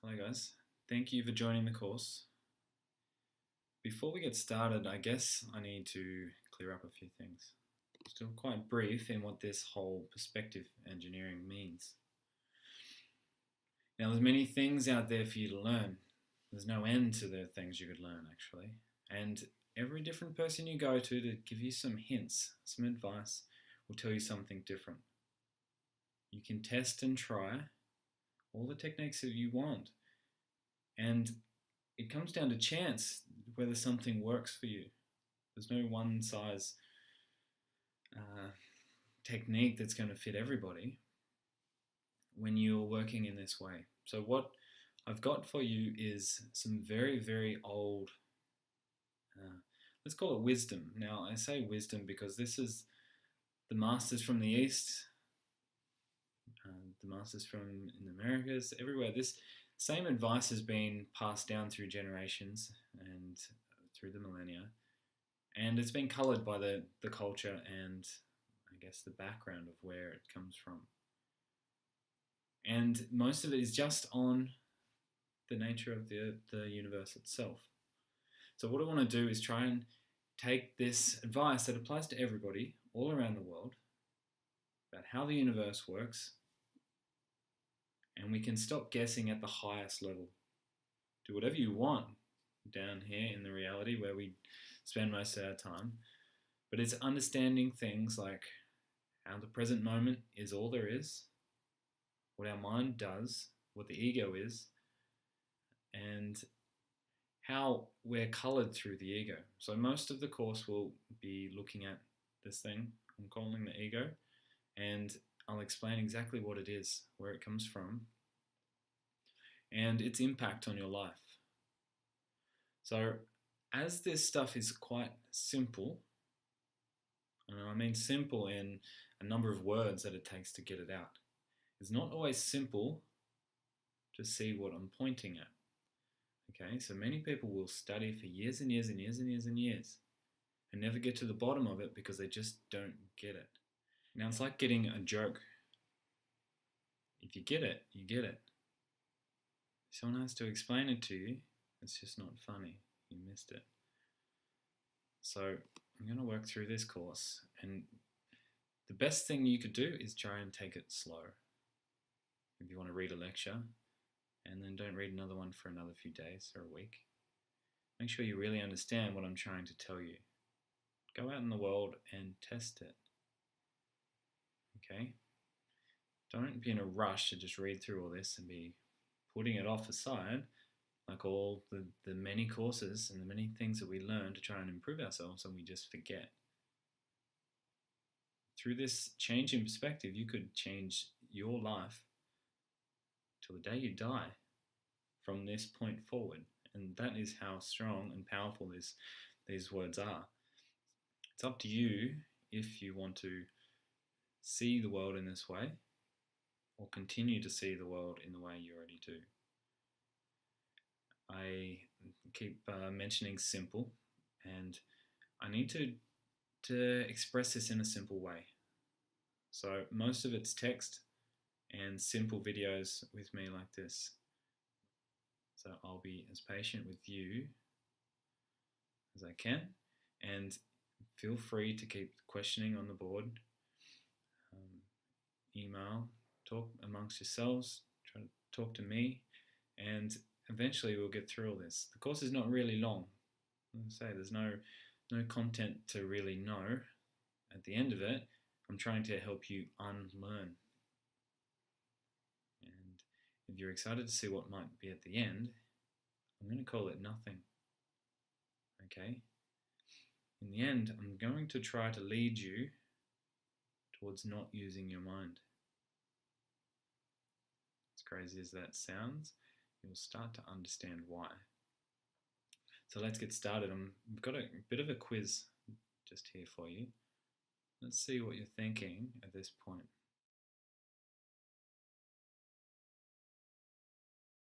Hello guys, thank you for joining the course. Before we get started, I guess I need to clear up a few things. Still quite brief in what this whole perspective engineering means. Now there's many things out there for you to learn. There's no end to the things you could learn actually. And every different person you go to give you some hints, some advice, will tell you something different. You can test and try all the techniques that you want. And it comes down to chance whether something works for you. There's no one size technique that's going to fit everybody when you're working in this way. So what I've got for you is some very, very old, let's call it wisdom. Now I say wisdom because this is the masters from the East, the masters from in the Americas, everywhere. This same advice has been passed down through generations and through the millennia, and it's been coloured by the culture and I guess the background of where it comes from. And most of it is just on the nature of the universe itself. So what I want to do is try and take this advice that applies to everybody all around the world about how the universe works, and we can stop guessing at the highest level. Do whatever you want down here in the reality where we spend most of our time, but it's understanding things like how the present moment is all there is, what our mind does, what the ego is, and how we're coloured through the ego. So most of the course will be looking at this thing I'm calling the ego, and I'll explain exactly what it is, where it comes from, and its impact on your life. So as this stuff is quite simple, and I mean simple in a number of words that it takes to get it out, it's not always simple to see what I'm pointing at. Okay, so many people will study for years and years and years and years and years and never get to the bottom of it because they just don't get it. Now it's like getting a joke. If you get it, you get it. If someone has to explain it to you, it's just not funny. You missed it. So I'm going to work through this course, and the best thing you could do is try and take it slow. If you want to read a lecture, and then don't read another one for another few days or a week. Make sure you really understand what I'm trying to tell you. Go out in the world and test it. Okay? Don't be in a rush to just read through all this and be putting it off aside, like all the many courses and the many things that we learn to try and improve ourselves, and we just forget. Through this change in perspective, you could change your life till the day you die from this point forward. And that is how strong and powerful these words are. It's up to you if you want to see the world in this way or continue to see the world in the way you already do. I keep mentioning simple, and I need to express this in a simple way. So most of it's text and simple videos with me like this. So I'll be as patient with you as I can, and feel free to keep questioning on the board, email, talk amongst yourselves, try to talk to me, and eventually we'll get through all this. The course is not really long. As I say, there's no content to really know. At the end of it, I'm trying to help you unlearn. And if you're excited to see what might be at the end, I'm going to call it nothing. Okay? In the end, I'm going to try to lead you towards not using your mind. As crazy as that sounds, you'll start to understand why. So let's get started. I've got a bit of a quiz just here for you. Let's see what you're thinking at this point.